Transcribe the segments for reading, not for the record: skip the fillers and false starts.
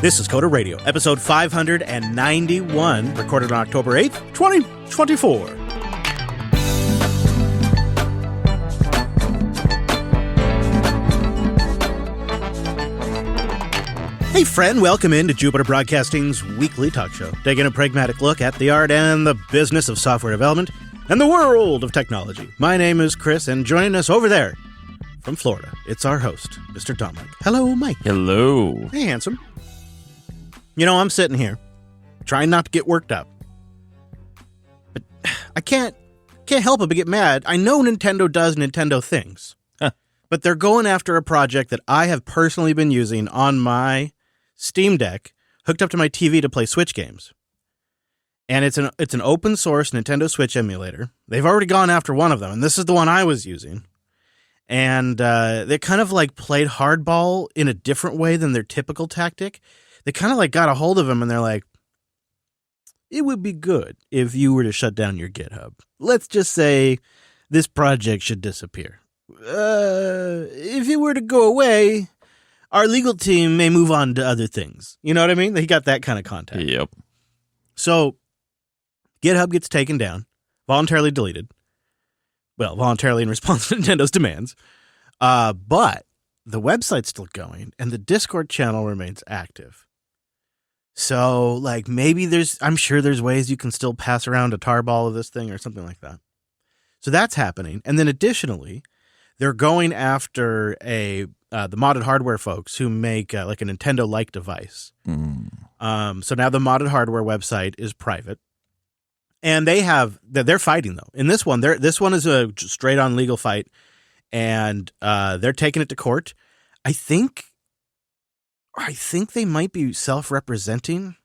This is Coder Radio, episode 591, recorded on October 8th, 2024. Hey friend, welcome into Jupiter Broadcasting's weekly talk show, taking a pragmatic look at the art and the business of software development and the world of technology. My name is Chris, and joining us over there from Florida, it's our host, Mr. Dominic. Hello, Mike. Hello. Hey, handsome. You know, I'm sitting here, trying not to get worked up. But I can't help but get mad. I know Nintendo does Nintendo things. But they're going after a project that I have personally been using on my Steam Deck, hooked up to my TV to play Switch games. And it's an open source Nintendo Switch emulator. They've already gone after one of them, and this is the one I was using. And they kind of like played hardball in a different way than their typical tactic. They kind of like got a hold of him and they're like, it would be good if you were to shut down your GitHub. Let's just say this project should disappear. If it were to go away, our legal team may move on to other things. You know what I mean? He got that kind of contact. Yep. So GitHub gets taken down, voluntarily deleted. Well, voluntarily in response to Nintendo's demands. But the website's still going and the Discord channel remains active. So, like, maybe I'm sure there's ways you can still pass around a tarball of this thing or something like that. So that's happening. And then additionally, they're going after the modded hardware folks who make like a Nintendo-like device. So now the modded hardware website is private. And they're fighting, though. In this one, this one is a straight-on legal fight. And they're taking it to court. I think they might be self-representing.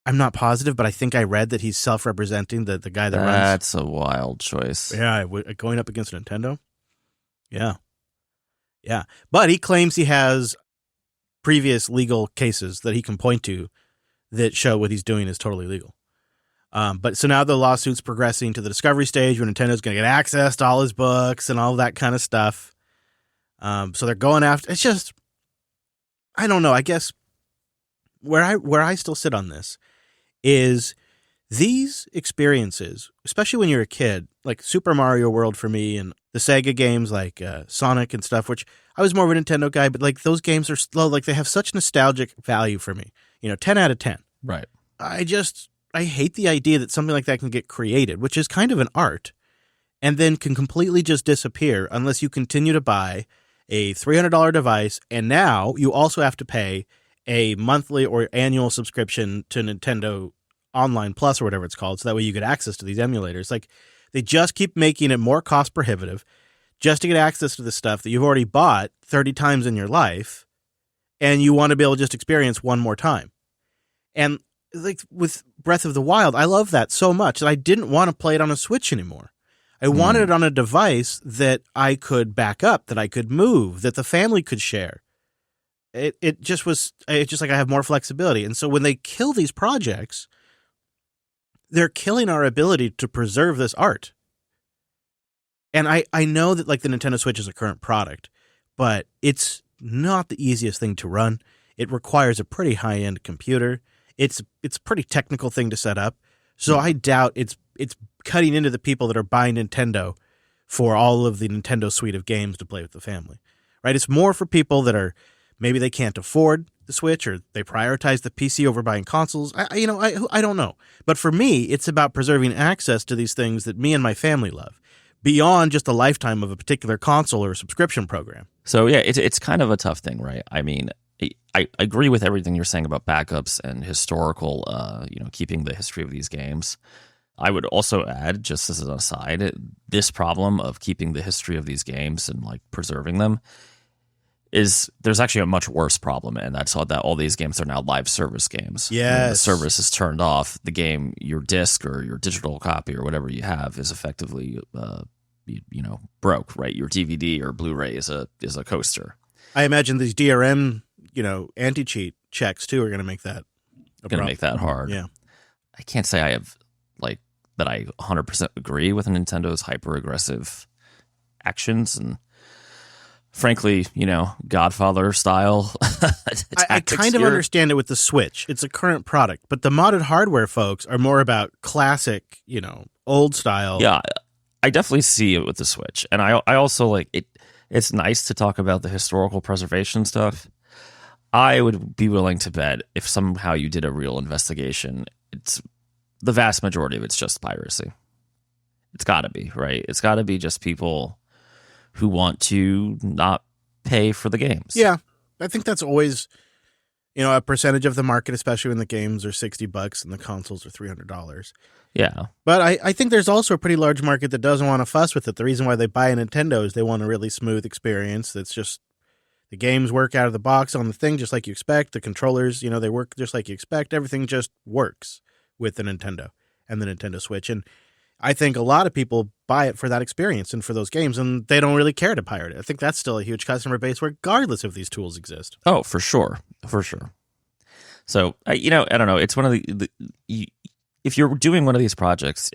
I'm not positive, but I think I read that he's self-representing the guy that runs. That's a wild choice. Yeah, going up against Nintendo. Yeah. But he claims he has previous legal cases that he can point to that show what he's doing is totally legal. But so now the lawsuit's progressing to the discovery stage where Nintendo's going to get access to all his books and all that kind of stuff. So they're going after. It's just, I don't know. I guess where I still sit on this is these experiences, especially when you're a kid, like Super Mario World for me and the Sega games like Sonic and stuff, which I was more of a Nintendo guy, but like those games are slow. Like they have such nostalgic value for me. 10 out of 10. Right. I hate the idea that something like that can get created, which is kind of an art, and then can completely just disappear unless you continue to buy a $300 device, and now you also have to pay a monthly or annual subscription to Nintendo Online Plus or whatever it's called, so that way you get access to these emulators. Like, they just keep making it more cost prohibitive just to get access to the stuff that you've already bought 30 times in your life, and you want to be able to just experience one more time. And like with Breath of the Wild, I love that so much that I didn't want to play it on a Switch anymore. I wanted it on a device that I could back up, that I could move, that the family could share. It just like I have more flexibility. And so when they kill these projects, they're killing our ability to preserve this art. And I know that like the Nintendo Switch is a current product, but it's not the easiest thing to run. It requires a pretty high-end computer. It's a pretty technical thing to set up. So I doubt it's cutting into the people that are buying Nintendo for all of the Nintendo suite of games to play with the family, right? It's more for people that are, maybe they can't afford the Switch or they prioritize the PC over buying consoles. I don't know. But for me, it's about preserving access to these things that me and my family love beyond just a lifetime of a particular console or subscription program. So yeah, it's kind of a tough thing, right? I mean, I agree with everything you're saying about backups and historical, keeping the history of these games. I would also add, just as an aside, this problem of keeping the history of these games and like preserving them there's actually a much worse problem, and that's that all these games are now live service games. Yes. When the service is turned off, the game, your disc or your digital copy or whatever you have is effectively, broke, right? Your DVD or Blu-ray is a coaster. I imagine these DRM, anti-cheat checks too are going to make that make that hard. Yeah. I can't say I have that I 100% agree with Nintendo's hyper aggressive actions, and frankly, Godfather style I tactics kind of here. understand it with the Switch. It's a current product, but the modded hardware folks are more about classic, old style. Yeah, I definitely see it with the Switch. And I also like it. It's nice to talk about the historical preservation stuff. I would be willing to bet if somehow you did a real investigation, it's the vast majority of it's just piracy. It's got to be, right? It's got to be just people who want to not pay for the games. Yeah, I think that's always, a percentage of the market, especially when the games are $60 and the consoles are $300. Yeah. But I think there's also a pretty large market that doesn't want to fuss with it. The reason why they buy a Nintendo is they want a really smooth experience that's just the games work out of the box on the thing just like you expect. The controllers, they work just like you expect. Everything just works with the Nintendo and the Nintendo Switch. And I think a lot of people buy it for that experience and for those games, and they don't really care to pirate it. I think that's still a huge customer base regardless if these tools exist. Oh, for sure. For sure. So, I don't know. It's one of if you're doing one of these projects,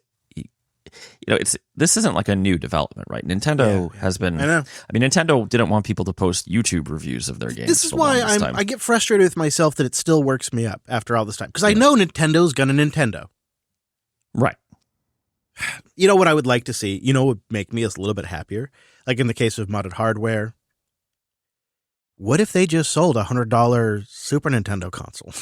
this isn't like a new development, right? Nintendo has been. I know. Nintendo didn't want people to post YouTube reviews of their games. This is why I get frustrated with myself that it still works me up after all this time. Because I know Nintendo's gonna Nintendo. Right. You know what I would like to see? What would make me a little bit happier? Like in the case of modded hardware. What if they just sold a $100 Super Nintendo console?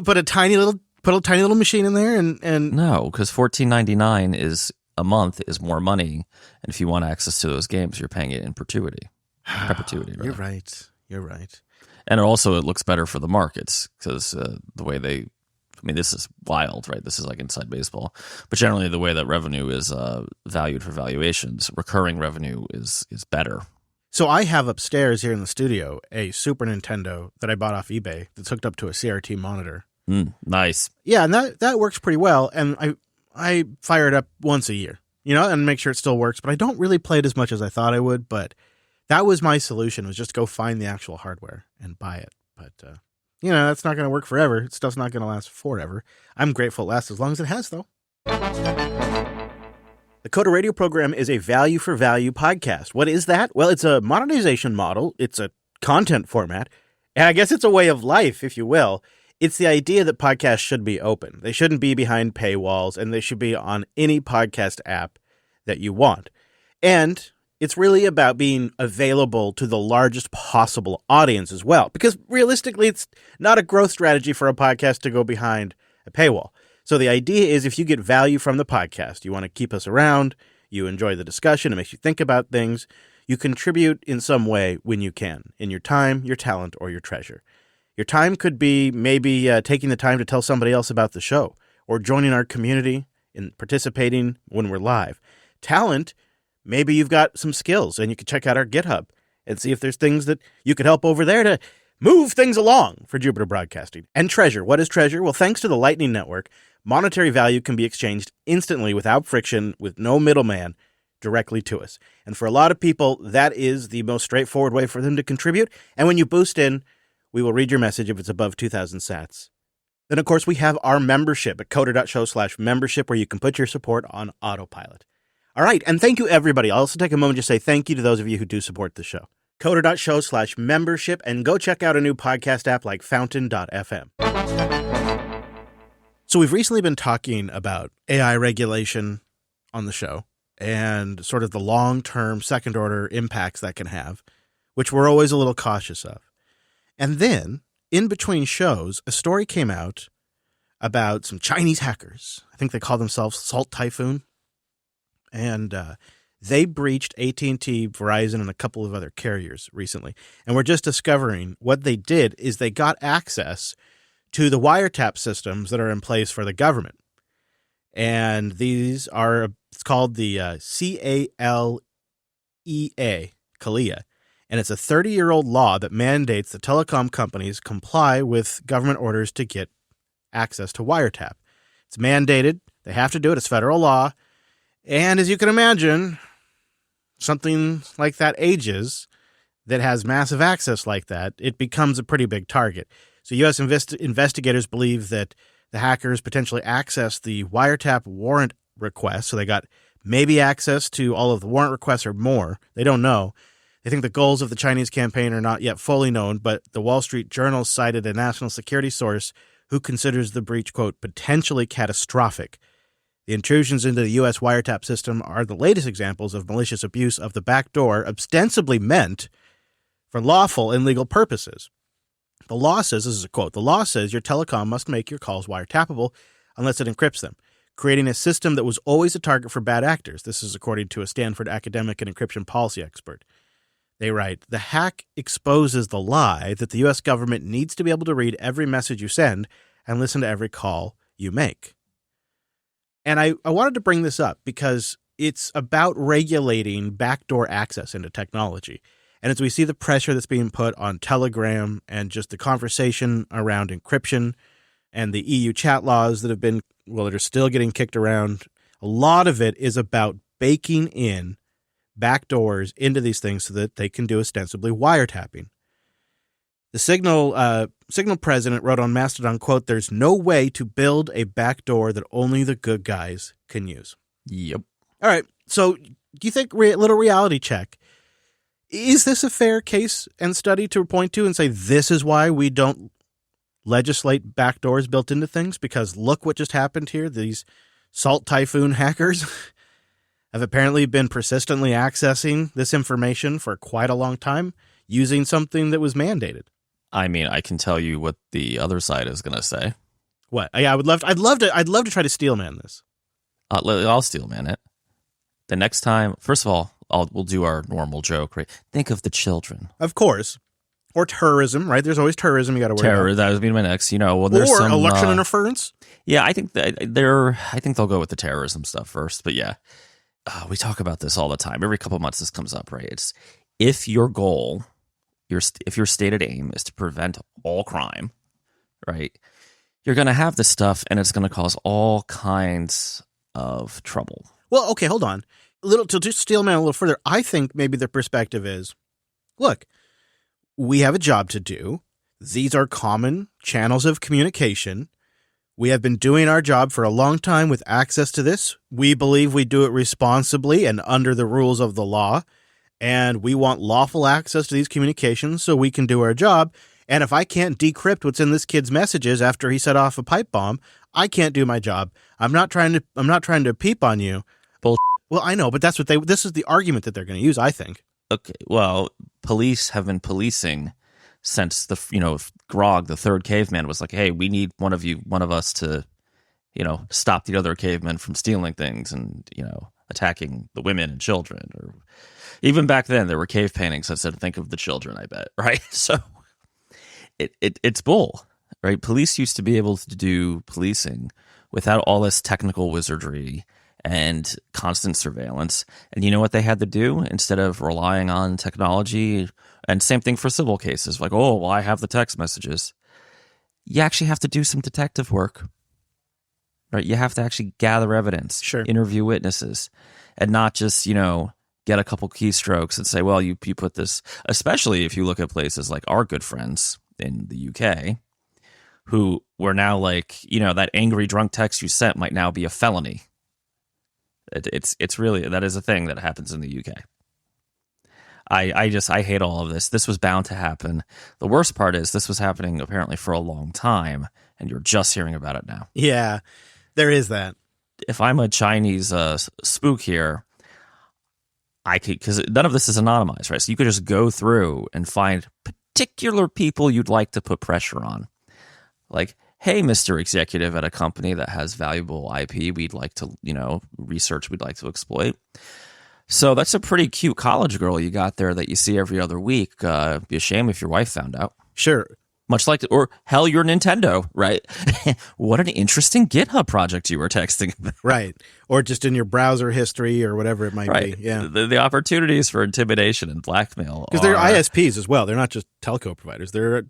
Put a tiny little machine in there and no, because $14.99 is a month is more money, and if you want access to those games, you're paying it in perpetuity. You're right. And it looks better for the markets because the way they. This is wild, right? This is like inside baseball. But generally, the way that revenue is valued for valuations, recurring revenue is better. So I have upstairs here in the studio a Super Nintendo that I bought off eBay that's hooked up to a CRT monitor. Nice. Yeah, and that works pretty well. And I fire it up once a year, and make sure it still works. But I don't really play it as much as I thought I would. But that was my solution, was just go find the actual hardware and buy it. But that's not going to work forever. Stuff's not going to last forever. I'm grateful it lasts as long as it has, though. The Coda Radio program is a value-for-value podcast. What is that? Well, it's a monetization model. It's a content format. And I guess it's a way of life, if you will. It's the idea that podcasts should be open. They shouldn't be behind paywalls, and they should be on any podcast app that you want. And it's really about being available to the largest possible audience as well. Because realistically, it's not a growth strategy for a podcast to go behind a paywall. So the idea is if you get value from the podcast, you want to keep us around, you enjoy the discussion, it makes you think about things, you contribute in some way when you can, in your time, your talent, or your treasure. Your time could be maybe taking the time to tell somebody else about the show, or joining our community and participating when we're live. Talent, maybe you've got some skills and you could check out our GitHub and see if there's things that you could help over there to move things along for Jupiter Broadcasting. And treasure. What is treasure? Well, thanks to the Lightning Network, monetary value can be exchanged instantly without friction, with no middleman, directly to us. And for a lot of people, that is the most straightforward way for them to contribute. And when you boost in, we will read your message if it's above 2,000 sats. Then, of course, we have our membership at coder.show/membership, where you can put your support on autopilot. All right, and thank you, everybody. I'll also take a moment to say thank you to those of you who do support the show. Coder.show/membership, and go check out a new podcast app like Fountain.fm. So we've recently been talking about AI regulation on the show and sort of the long-term second-order impacts that can have, which we're always a little cautious of. And then, in between shows, a story came out about some Chinese hackers. I think they call themselves Salt Typhoon. And they breached AT&T, Verizon, and a couple of other carriers recently. And we're just discovering what they did is they got access to the wiretap systems that are in place for the government. And these are, it's called the CALEA, CALEA. And it's a 30-year-old law that mandates the telecom companies comply with government orders to get access to wiretap. It's mandated. They have to do it. It's federal law. And as you can imagine, something like that ages that has massive access like that, it becomes a pretty big target. So U.S. investigators believe that the hackers potentially accessed the wiretap warrant request, so they got maybe access to all of the warrant requests or more. They don't know. They think the goals of the Chinese campaign are not yet fully known, but the Wall Street Journal cited a national security source who considers the breach, quote, potentially catastrophic. The intrusions into the U.S. wiretap system are the latest examples of malicious abuse of the backdoor ostensibly meant for lawful and legal purposes. The law says, this is a quote, the law says your telecom must make your calls wiretappable unless it encrypts them, creating a system that was always a target for bad actors. This is according to a Stanford academic and encryption policy expert. They write, the hack exposes the lie that the U.S. government needs to be able to read every message you send and listen to every call you make. And I wanted to bring this up because it's about regulating backdoor access into technology. And as we see the pressure that's being put on Telegram and just the conversation around encryption and the EU chat laws that are still getting kicked around, a lot of it is about baking in backdoors into these things so that they can do ostensibly wiretapping. The Signal president wrote on Mastodon, quote, there's no way to build a backdoor that only the good guys can use. Yep. All right. So do you think, little reality check, is this a fair case and study to point to and say this is why we don't legislate backdoors built into things? Because look what just happened here. These Salt Typhoon hackers have apparently been persistently accessing this information for quite a long time using something that was mandated. I mean, I can tell you what the other side is going to say. What? Yeah, I'd love to try to steelman this. I'll steelman it. The next time, first of all, we'll do our normal joke, right? Think of the children. Of course. Or terrorism, right? There's always terrorism you got to worry about. That would be my next, there's or some election interference. Yeah, I think they'll go with the terrorism stuff first, but yeah. We talk about this all the time. Every couple of months this comes up, right? It's if your goal, if your stated aim is to prevent all crime, right? You're going to have this stuff and it's going to cause all kinds of trouble. Well, okay, hold on. To just steelman a little further, I think maybe the perspective is, look, we have a job to do. These are common channels of communication. We have been doing our job for a long time with access to this. We believe we do it responsibly and under the rules of the law. And we want lawful access to these communications so we can do our job. And if I can't decrypt what's in this kid's messages after he set off a pipe bomb, I can't do my job. I'm not trying to peep on you. Bull. Well, I know, but this is the argument that they're going to use, I think. Okay. Well, police have been policing since Grog, the third caveman, was like, hey, we need one of us to, stop the other cavemen from stealing things and, attacking the women and children. Or even back then, there were cave paintings that said, think of the children, I bet, right? So it's bull, right? Police used to be able to do policing without all this technical wizardry and constant surveillance. And you know what they had to do instead of relying on technology? And same thing for civil cases. Like, oh, well, I have the text messages. You actually have to do some detective work, right? You have to actually gather evidence, sure, interview witnesses, and not just, get a couple keystrokes and say, well, you put this, especially if you look at places like our good friends in the UK, who were now like, that angry drunk text you sent might now be a felony. It's really, that is a thing that happens in the UK. I hate all of this. This was bound to happen. The worst part is this was happening apparently for a long time, and you're just hearing about it now. Yeah, there is that. If I'm a Chinese spook here, I could, because none of this is anonymized, right? So you could just go through and find particular people you'd like to put pressure on. Like, hey, Mr. Executive at a company that has valuable IP we'd like to, research we'd like to exploit. So that's a pretty cute college girl you got there that you see every other week. It'd be a shame if your wife found out. Sure. Much like, or hell, your Nintendo, right? What an interesting GitHub project you were texting about. Right. Or just in your browser history or whatever it might right. be. Yeah. The opportunities for intimidation and blackmail. Because they're ISPs as well. They're not just telco providers. They're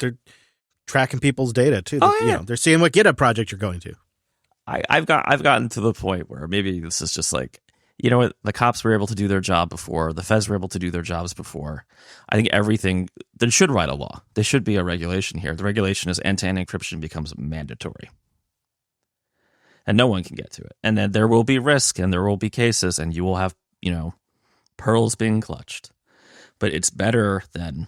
tracking people's data too. They're seeing what GitHub project you're going to. I've gotten to the point where maybe this is just like, you know what? The cops were able to do their job before. The feds were able to do their jobs before. I think everything, they should write a law. There should be a regulation here. The regulation is end-to-end encryption becomes mandatory. and no one can get to it. And then there will be risk and there will be cases and you will have, pearls being clutched. But it's better than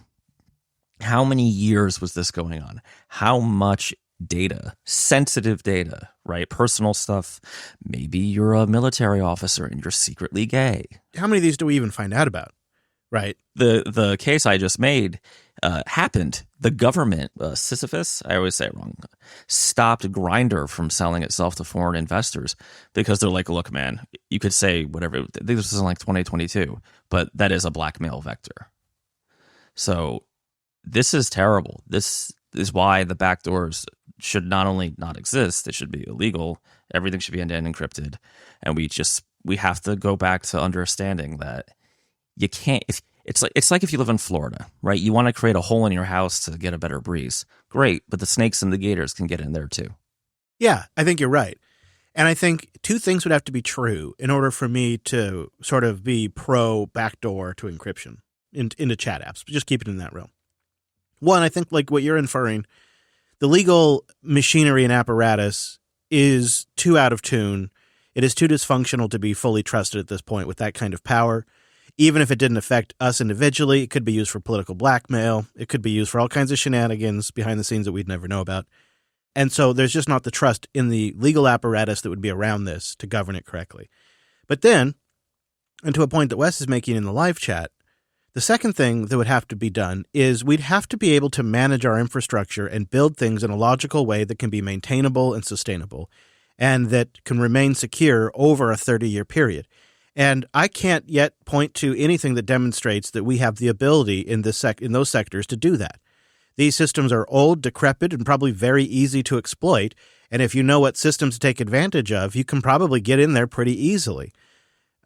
how many years was this going on? How much data, sensitive data, right? Personal stuff. Maybe you're a military officer and you're secretly gay. How many of these do we even find out about? Right. The case I just made happened. The government, Sisyphus, I always say it wrong, stopped Grindr from selling itself to foreign investors because they're like, look, man, you could say whatever. I think this was in like 2022, but that is a blackmail vector. So this is terrible. This is why the backdoors should not only not exist, they should be illegal. Everything should be end-to-end encrypted. And we have to go back to understanding that you can't, it's like if you live in Florida, right? You want to create a hole in your house to get a better breeze. Great, but the snakes and the gators can get in there too. Yeah, I think you're right. And I think two things would have to be true in order for me to sort of be pro backdoor to encryption into chat apps. Just keep it in that realm. One, I think like what you're inferring, the legal machinery and apparatus is too out of tune. It is too dysfunctional to be fully trusted at this point with that kind of power. Even if it didn't affect us individually, it could be used for political blackmail. It could be used for all kinds of shenanigans behind the scenes that we'd never know about. And so there's just not the trust in the legal apparatus that would be around this to govern it correctly. But then, and to a point that Wes is making in the live chat, the second thing that would have to be done is we'd have to be able to manage our infrastructure and build things in a logical way that can be maintainable and sustainable and that can remain secure over a 30-year period. And I can't yet point to anything that demonstrates that we have the ability in those sectors to do that. These systems are old, decrepit, and probably very easy to exploit. And if you know what systems to take advantage of, you can probably get in there pretty easily.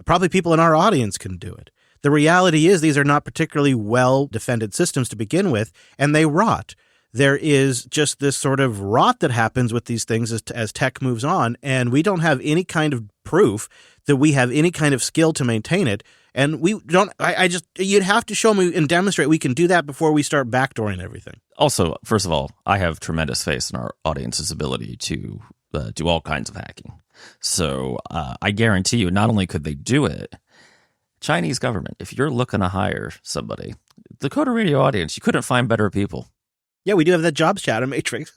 Probably people in our audience can do it. The reality is these are not particularly well-defended systems to begin with, and they rot. There is just this sort of rot that happens with these things as tech moves on, and we don't have any kind of proof that we have any kind of skill to maintain it. And we don't, you'd have to show me and demonstrate we can do that before we start backdooring everything. Also, first of all, I have tremendous faith in our audience's ability to do all kinds of hacking. So I guarantee you, not only could they do it, Chinese government, if you're looking to hire somebody, the Coder Radio audience, you couldn't find better people. Yeah, we do have that jobs chat on Matrix.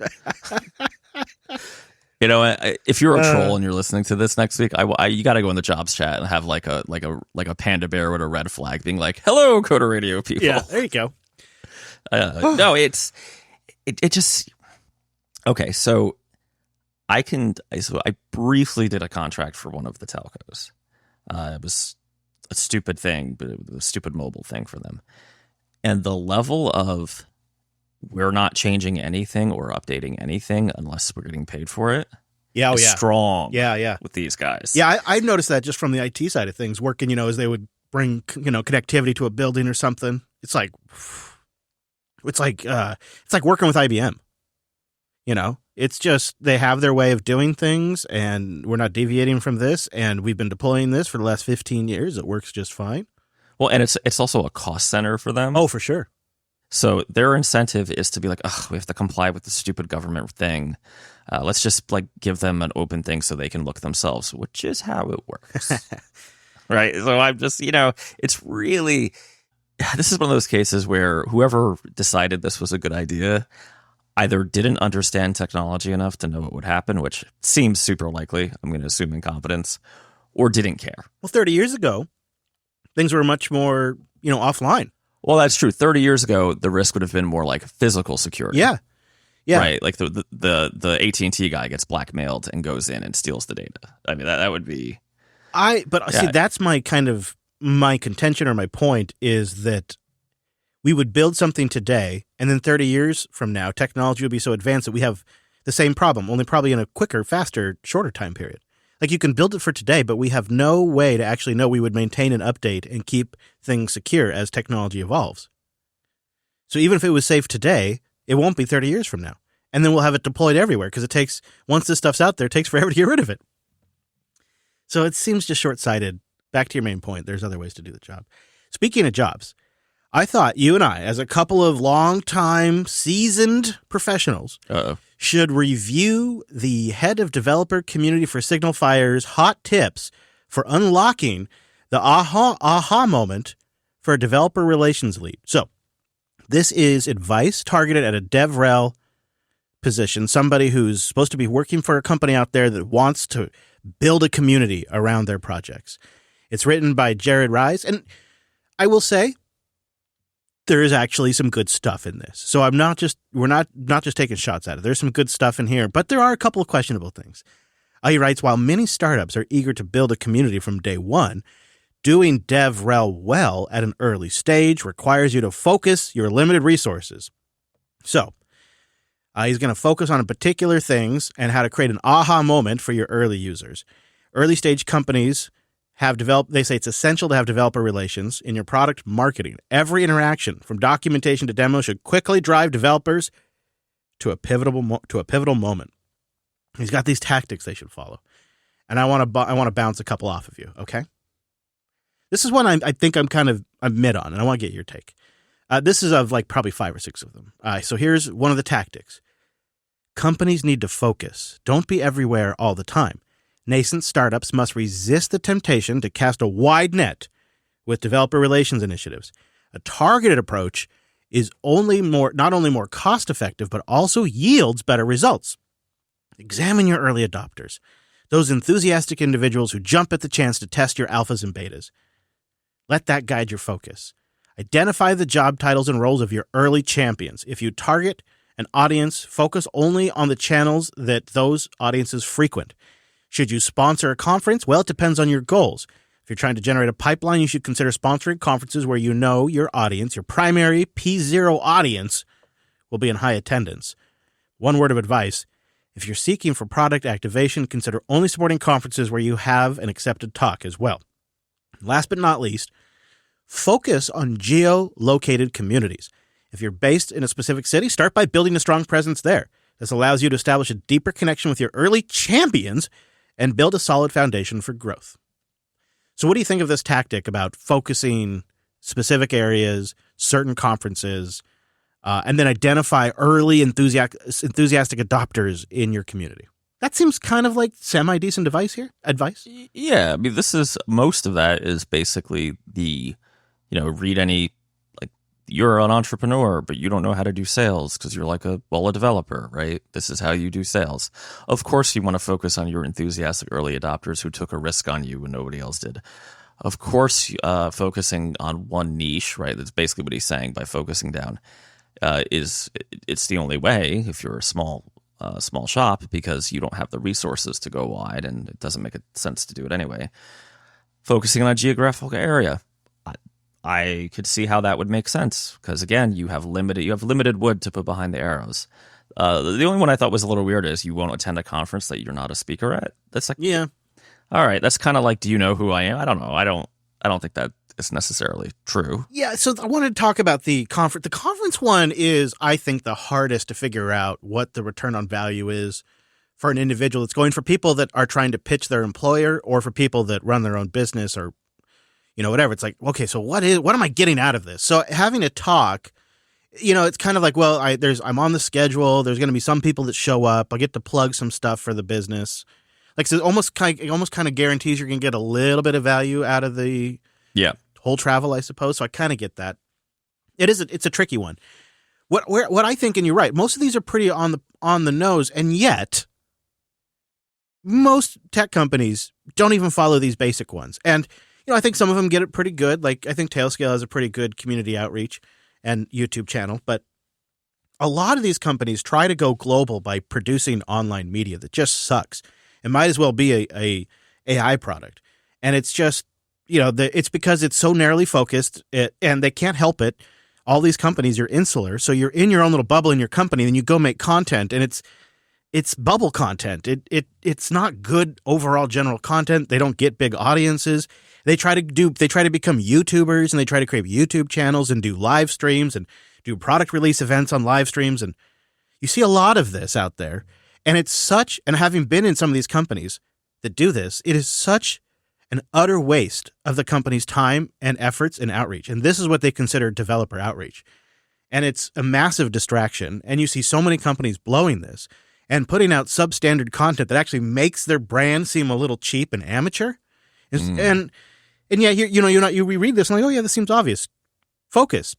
If you're a troll and you're listening to this next week, you got to go in the jobs chat and have like a panda bear with a red flag being like, "Hello, Coder Radio people." Yeah, there you go. No, it just okay. So I briefly did a contract for one of the telcos. It was a stupid thing, but it was a stupid mobile thing for them, and the level of we're not changing anything or updating anything unless we're getting paid for it. Yeah, is strong. Yeah. With these guys. Yeah, I've noticed that just from the IT side of things, working, as they would bring, connectivity to a building or something. It's like working with IBM. It's just they have their way of doing things, and we're not deviating from this. And we've been deploying this for the last 15 years. It works just fine. Well, and it's also a cost center for them. Oh, for sure. So their incentive is to be like, we have to comply with the stupid government thing. Let's just give them an open thing so they can look themselves, which is how it works. Right. So I'm just, it's really, this is one of those cases where whoever decided this was a good idea either didn't understand technology enough to know what would happen, which seems super likely. I'm going to assume incompetence, or didn't care. Well, 30 years ago, things were much more, offline. Well, that's true. 30 years ago, the risk would have been more like physical security. Yeah. Right. Like the AT&T guy gets blackmailed and goes in and steals the data. I mean, that would be. See, that's my my contention or my point is that we would build something today, and then 30 years from now, technology will be so advanced that we have the same problem, only probably in a quicker, faster, shorter time period. Like you can build it for today, but we have no way to actually know we would maintain and update and keep things secure as technology evolves. So even if it was safe today, it won't be 30 years from now. And then we'll have it deployed everywhere because once this stuff's out there, it takes forever to get rid of it. So it seems just short-sighted. Back to your main point, there's other ways to do the job. Speaking of jobs, I thought you and I, as a couple of long-time seasoned professionals, should review the head of developer community for Signal Fire's hot tips for unlocking the aha moment for a developer relations lead. So this is advice targeted at a DevRel position, somebody who's supposed to be working for a company out there that wants to build a community around their projects. It's written by Jared Rise, and I will say there is actually some good stuff in this. So we're not just taking shots at it. There's some good stuff in here, but there are a couple of questionable things. He writes, while many startups are eager to build a community from day one, doing DevRel well at an early stage requires you to focus your limited resources. So he's going to focus on particular things and how to create an aha moment for your early users. Early stage companies they say it's essential to have developer relations in your product marketing. Every interaction, from documentation to demo, should quickly drive developers to a pivotal moment. He's got these tactics they should follow, and I want to bounce a couple off of you. Okay, this is one I think I'm mid on, and I want to get your take. This is of like probably 5 or 6 of them. So here's one of the tactics: companies need to focus. Don't be everywhere all the time. Nascent startups must resist the temptation to cast a wide net with developer relations initiatives. A targeted approach is not only more cost-effective, but also yields better results. Examine your early adopters, those enthusiastic individuals who jump at the chance to test your alphas and betas. Let that guide your focus. Identify the job titles and roles of your early champions. If you target an audience, focus only on the channels that those audiences frequent. Should you sponsor a conference? Well, it depends on your goals. If you're trying to generate a pipeline, you should consider sponsoring conferences where you know your audience, your primary P0 audience, will be in high attendance. One word of advice: if you're seeking for product activation, consider only supporting conferences where you have an accepted talk as well. Last but not least, focus on geo-located communities. If you're based in a specific city, start by building a strong presence there. This allows you to establish a deeper connection with your early champions and build a solid foundation for growth. So what do you think of this tactic about focusing specific areas, certain conferences, and then identify early enthusiastic adopters in your community? That seems kind of like semi-decent advice. Yeah, I mean, most of that is basically read any, like, you're an entrepreneur, but you don't know how to do sales because you're like a developer, right? This is how you do sales. Of course, you want to focus on your enthusiastic early adopters who took a risk on you when nobody else did. Of course, focusing on one niche, right? That's basically what he's saying by focusing down. It's the only way if you're a small shop, because you don't have the resources to go wide, and it doesn't make sense to do it anyway. Focusing on a geographical area, I could see how that would make sense, because again, you have limited wood to put behind the arrows. The only one I thought was a little weird is you won't attend a conference that you're not a speaker at. That's like, yeah, all right, that's kind of like, do you know who I am? I don't know. I don't think that is necessarily true. Yeah, so I wanted to talk about the conference. The conference one is, I think, the hardest to figure out what the return on value is for an individual that's going, for people that are trying to pitch their employer, or for people that run their own business, or whatever. It's like, okay, so what am I getting out of this? So having a talk, it's kind of like, well, I'm on the schedule. There's going to be some people that show up. I get to plug some stuff for the business. Like, so it almost kind of guarantees you're going to get a little bit of value out of the whole travel, I suppose. So I kind of get that. It's a tricky one. What I think, and you're right, most of these are pretty on the nose, and yet most tech companies don't even follow these basic ones. And I think some of them get it pretty good. Like, I think Tailscale has a pretty good community outreach and YouTube channel, but a lot of these companies try to go global by producing online media that just sucks. It might as well be a AI product. And it's just, it's because it's so narrowly focused, and they can't help it. All these companies, you're insular, so you're in your own little bubble in your company, and you go make content, and it's bubble content. It's not good overall general content. They don't get big audiences. They try to become YouTubers, and they try to create YouTube channels and do live streams and do product release events on live streams. And you see a lot of this out there. And and having been in some of these companies that do this, it is such an utter waste of the company's time and efforts in outreach. And this is what they consider developer outreach. And it's a massive distraction. And you see so many companies blowing this and putting out substandard content that actually makes their brand seem a little cheap and amateur. And yeah, you reread this and like, oh yeah, this seems obvious. Focus.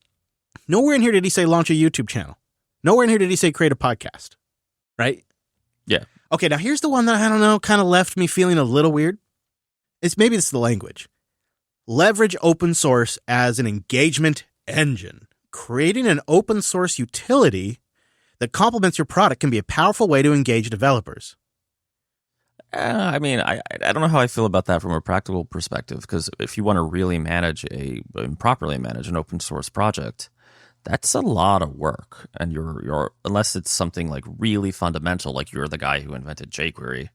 Nowhere in here did he say launch a YouTube channel. Nowhere in here did he say create a podcast. Right? Yeah. Okay, now here's the one that I don't know, kind of left me feeling a little weird. Maybe it's the language. Leverage open source as an engagement engine. Creating an open source utility that complements your product can be a powerful way to engage developers. I mean, I don't know how I feel about that from a practical perspective, because if you want to really properly manage an open source project, that's a lot of work. And you're unless it's something like really fundamental, like you're the guy who invented jQuery,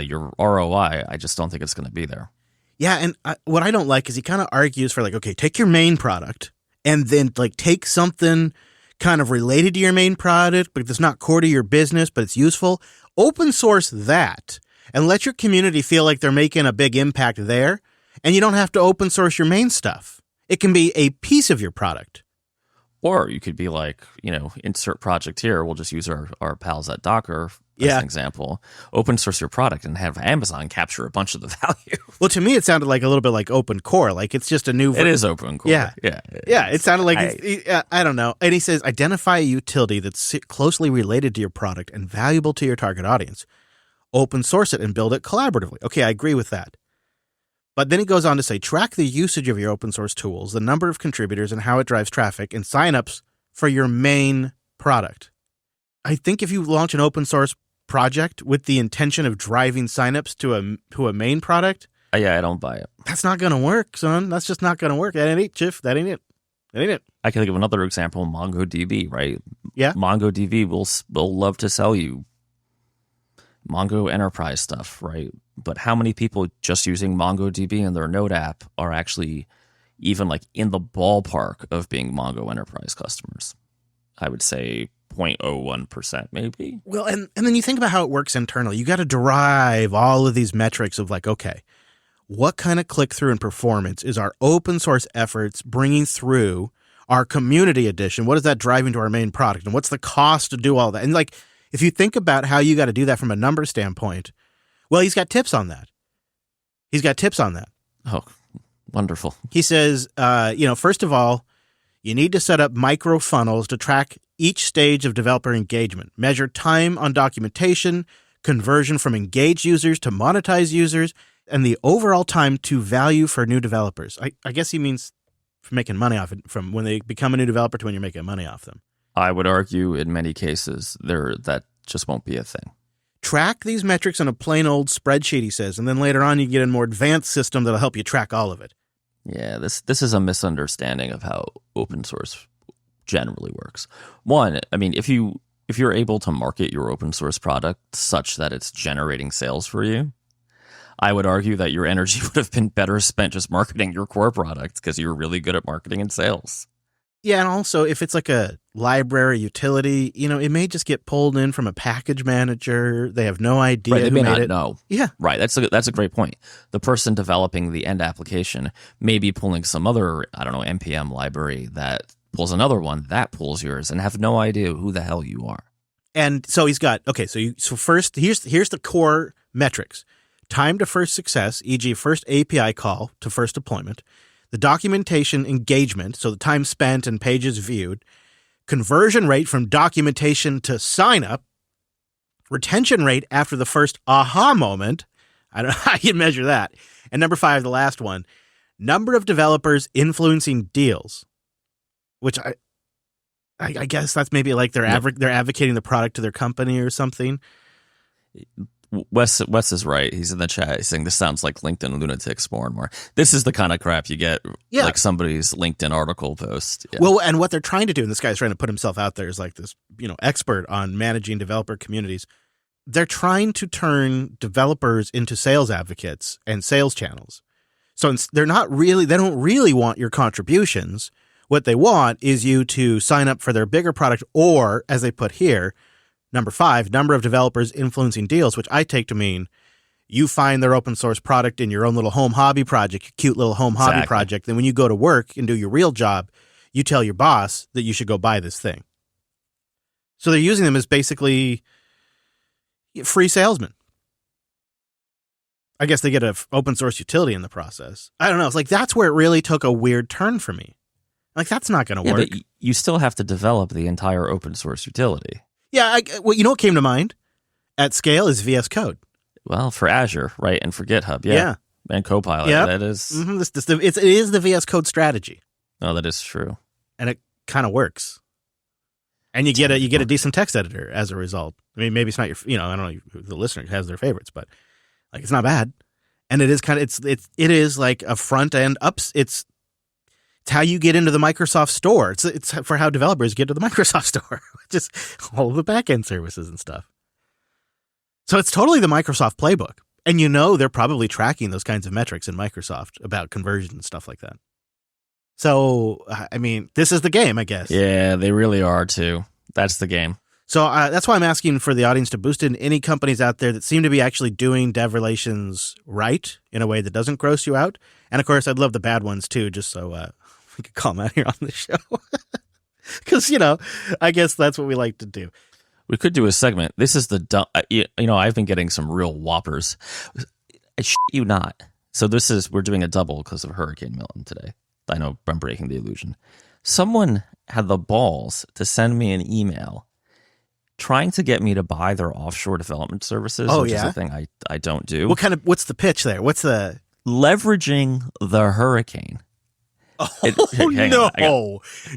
your ROI, I just don't think it's going to be there. Yeah, and what I don't like is he kind of argues for like, okay, take your main product and then like take something kind of related to your main product, but it's not core to your business, but it's useful. Open source that and let your community feel like they're making a big impact there. And you don't have to open source your main stuff. It can be a piece of your product. Or you could be like, insert project here. We'll just use our pals at Docker as an example. Open source your product and have Amazon capture a bunch of the value. Well, to me, it sounded like a little bit like open core. Like it's just a new... It is open core. Yeah. It sounded like... I don't know. And he says, identify a utility that's closely related to your product and valuable to your target audience. Open source it and build it collaboratively. Okay, I agree with that. But then he goes on to say, track the usage of your open source tools, the number of contributors and how it drives traffic, and signups for your main product. I think if you launch an open source project with the intention of driving signups to a main product, I don't buy it. That's not going to work, son. That's just not going to work. That ain't it, Chief. That ain't it. I can think of another example, MongoDB, right? Yeah. MongoDB will love to sell you Mongo enterprise stuff, right? But how many people just using MongoDB in their Node app are actually even like in the ballpark of being Mongo enterprise customers? I would say 0.01% maybe. Well, and then you think about how it works internally. You got to derive all of these metrics of like, okay, what kind of click-through and performance is our open source efforts bringing through our community edition? What is that driving to our main product? And what's the cost to do all that? And like, if you think about how you got to do that from a number standpoint, well, he's got tips on that. Oh, wonderful. He says, first of all, you need to set up micro funnels to track each stage of developer engagement, measure time on documentation, conversion from engaged users to monetized users, and the overall time to value for new developers. I guess he means for making money off it, from when they become a new developer to when you're making money off them. I would argue in many cases that just won't be a thing. Track these metrics on a plain old spreadsheet, he says, and then later on you get a more advanced system that'll help you track all of it. Yeah, this is a misunderstanding of how open source generally works. One, I mean, if you're able to market your open source product such that it's generating sales for you, I would argue that your energy would have been better spent just marketing your core product because you're really good at marketing and sales. Yeah, and also if it's like a library utility, it may just get pulled in from a package manager. They have no idea who made not it. Know. Yeah, right. That's a great point. The person developing the end application may be pulling some other, NPM library that pulls another one that pulls yours, and have no idea who the hell you are. And so he's got So first, here's the core metrics: time to first success, e.g., first API call to first deployment. The documentation engagement, so the time spent and pages viewed, conversion rate from documentation to sign up, retention rate after the first aha moment. I don't know how you measure that. And number 5, the last one, number of developers influencing deals, which I guess that's maybe like they're advocating the product to their company or something. Wes is right. He's in the chat. He's saying this sounds like LinkedIn lunatics more and more. This is the kind of crap you get, like somebody's LinkedIn article post. Yeah. Well, and what they're trying to do, and this guy's trying to put himself out there as like this, expert on managing developer communities. They're trying to turn developers into sales advocates and sales channels. So they don't really want your contributions. What they want is you to sign up for their bigger product, or as they put here, number 5, number of developers influencing deals, which I take to mean You find their open source product in your own little home hobby project, your cute little home hobby project. Then when you go to work and do your real job, you tell your boss that you should go buy this thing. So they're using them as basically free salesmen. I guess they get an open source utility in the process. I don't know. It's like that's where it really took a weird turn for me. Like that's not going to work. But you still have to develop the entire open source utility. Yeah. Well, you know what came to mind at scale is VS Code. Well, for Azure, right, and for GitHub, yeah. And Copilot, that is... Mm-hmm. It is the VS Code strategy. No, that is true. And it kind of works. And you get a decent text editor as a result. I mean, maybe it's not your, I don't know who the listener has their favorites, but like it's not bad. And it is kind of it is like a front end ups. It's how you get into the Microsoft store. It's for how developers get to the Microsoft store, just all of the back end services and stuff. So it's totally the Microsoft playbook. And they're probably tracking those kinds of metrics in Microsoft about conversion and stuff like that. So, I mean, this is the game, I guess. Yeah, they really are, too. That's the game. So that's why I'm asking for the audience to boost in any companies out there that seem to be actually doing dev relations right in a way that doesn't gross you out. And, of course, I'd love the bad ones, too, just so we could call them out here on the show. Because, I guess that's what we like to do. We could do a segment. This is the dumb. I've been getting some real whoppers. I shit you not. So we're doing a double because of Hurricane Milton today. I know I'm breaking the illusion. Someone had the balls to send me an email trying to get me to buy their offshore development services, which is a thing I don't do. What's the pitch there? What's the leveraging the hurricane?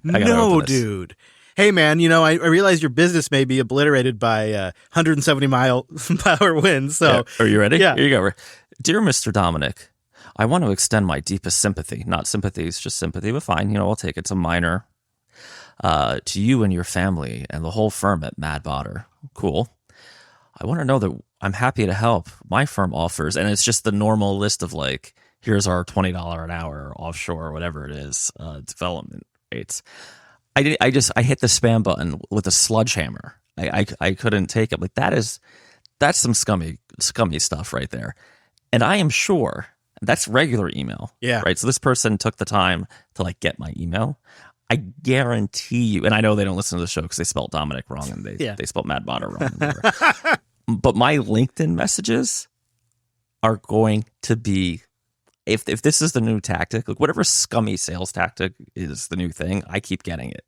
No, dude. Hey, man, I realize your business may be obliterated by 170-mile-per-hour winds. So, are you ready? Yeah. Here you go. Dear Mr. Dominic, I want to extend my deepest sympathy. Not sympathies, just sympathy, but fine. I'll take it. It's a minor. To you and your family and the whole firm at Mad Botter. Cool. I want to know that I'm happy to help. My firm offers, and it's just the normal list of like, here's our $20 an hour offshore, or whatever it is, development rates. I hit the spam button with a sledgehammer. I couldn't take it. Like that's some scummy stuff right there. And I am sure that's regular email. Yeah. Right. So this person took the time to like get my email. I guarantee you, and I know they don't listen to the show because they spelled Dominic wrong and they spelled Mad Botter wrong. But my LinkedIn messages are going to be, if this is the new tactic, like whatever scummy sales tactic is the new thing, I keep getting it.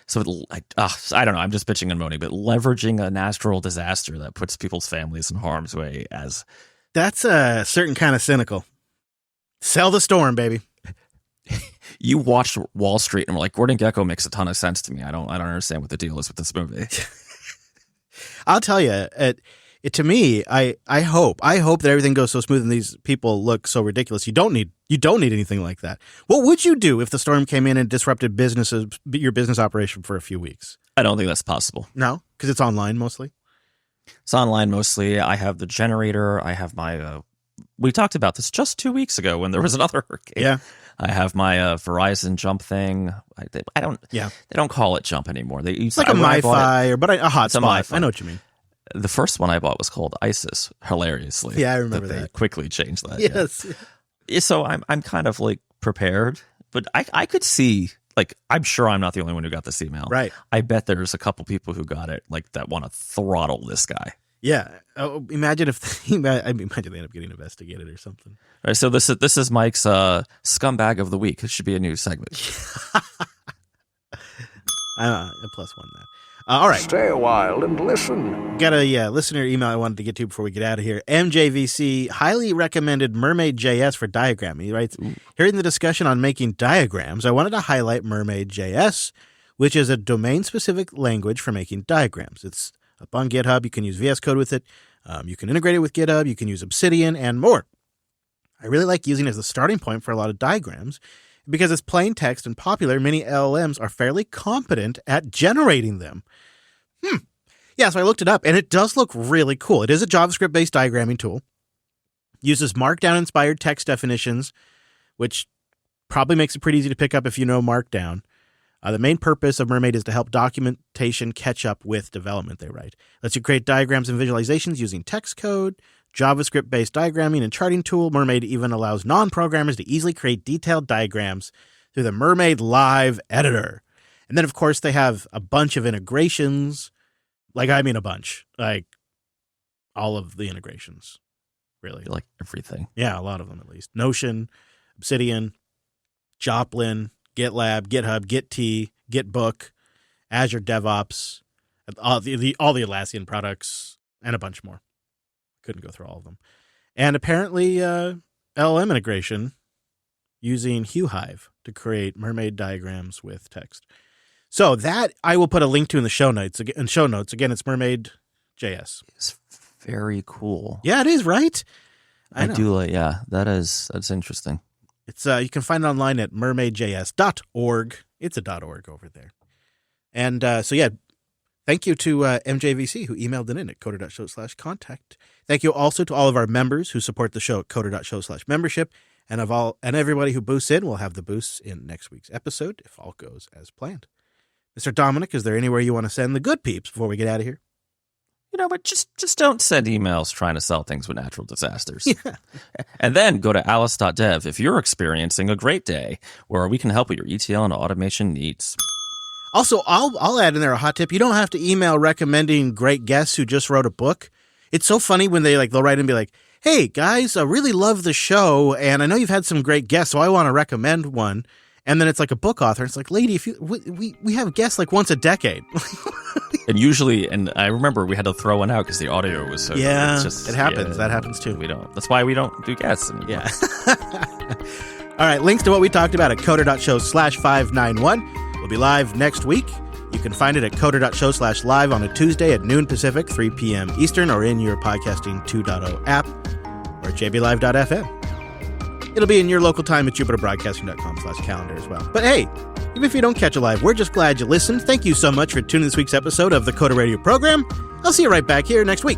So I don't know. I'm just bitching and moaning, but leveraging a natural disaster that puts people's families in harm's way that's a certain kind of cynical. Sell the storm, baby. You watched Wall Street and were like, Gordon Gekko makes a ton of sense to me. I don't understand what the deal is with this movie. I'll tell you, to me, I hope that everything goes so smooth and these people look so ridiculous. You don't need anything like that. What would you do if the storm came in and disrupted your business operation for a few weeks? I don't think that's possible. No, because it's online mostly. It's online mostly. I have the generator. I have my. We talked about this just 2 weeks ago when there was another hurricane. Yeah. I have my Verizon Jump thing. I don't. Yeah. They don't call it Jump anymore. They use like a MiFi but a hotspot. I know what you mean. The first one I bought was called ISIS. Hilariously, yeah, I remember that. They quickly changed that. Yes. Yeah. So I'm kind of like prepared, but I could see, like, I'm sure I'm not the only one who got this email. Right. I bet there's a couple people who got it like that want to throttle this guy. Yeah. Imagine if they end up getting investigated or something. All right. So this is Mike's scumbag of the week. It should be a new segment. A plus one then. All right. Stay a while and listen. Got a listener email I wanted to get to before we get out of here. MJVC highly recommended Mermaid.js for diagramming. He writes, hearing the discussion on making diagrams, I wanted to highlight Mermaid.js, which is a domain-specific language for making diagrams. It's up on GitHub. You can use VS Code with it. You can integrate it with GitHub. You can use Obsidian and more. I really like using it as a starting point for a lot of diagrams. Because it's plain text and popular, many LLMs are fairly competent at generating them. Yeah, so I looked it up, and it does look really cool. It is a JavaScript-based diagramming tool. Uses Markdown-inspired text definitions, which probably makes it pretty easy to pick up if you know Markdown. The main purpose of Mermaid is to help documentation catch up with development, they write. Lets you create diagrams and visualizations using text code, JavaScript-based diagramming and charting tool, Mermaid even allows non-programmers to easily create detailed diagrams through the Mermaid Live editor. And then, of course, they have a bunch of integrations. A bunch. Like, all of the integrations, really. Like everything. Yeah, a lot of them, at least. Notion, Obsidian, Joplin, GitLab, GitHub, Git, Gitbook, Azure DevOps, all the Atlassian products, and a bunch more. Couldn't go through all of them. And apparently LLM integration using HueHive to create mermaid diagrams with text. So that I will put a link to in the show notes. Again, it's Mermaid.js. It's very cool. Yeah, it is, right? I do like, that's interesting. It's you can find it online at mermaidjs.org. It's a .org over there. And thank you to MJVC who emailed it in at coder.show/contact. Thank you also to all of our members who support the show at coder.show/membership. And everybody who boosts in will have the boosts in next week's episode if all goes as planned. Mr. Dominic, is there anywhere you want to send the good peeps before we get out of here? But just don't send emails trying to sell things with natural disasters. Yeah. And then go to alice.dev if you're experiencing a great day where we can help with your ETL and automation needs. Also, I'll add in there a hot tip. You don't have to email recommending great guests who just wrote a book. It's so funny when they'll write in and be like, hey, guys, I really love the show, and I know you've had some great guests, so I want to recommend one. And then it's like a book author. It's like, lady, we have guests like once a decade. And usually, and I remember we had to throw one out because the audio was so good. It happens. That happens too. That's why we don't do guests anymore. Yeah. All right, links to what we talked about at coder.show/591. We'll be live next week. You can find it at coder.show/live on a Tuesday at noon Pacific, 3 p.m. Eastern, or in your podcasting 2.0 app, or at jblive.fm. It'll be in your local time at jupiterbroadcasting.com/calendar as well. But hey, even if you don't catch it live, we're just glad you listened. Thank you so much for tuning this week's episode of the Coder Radio program. I'll see you right back here next week.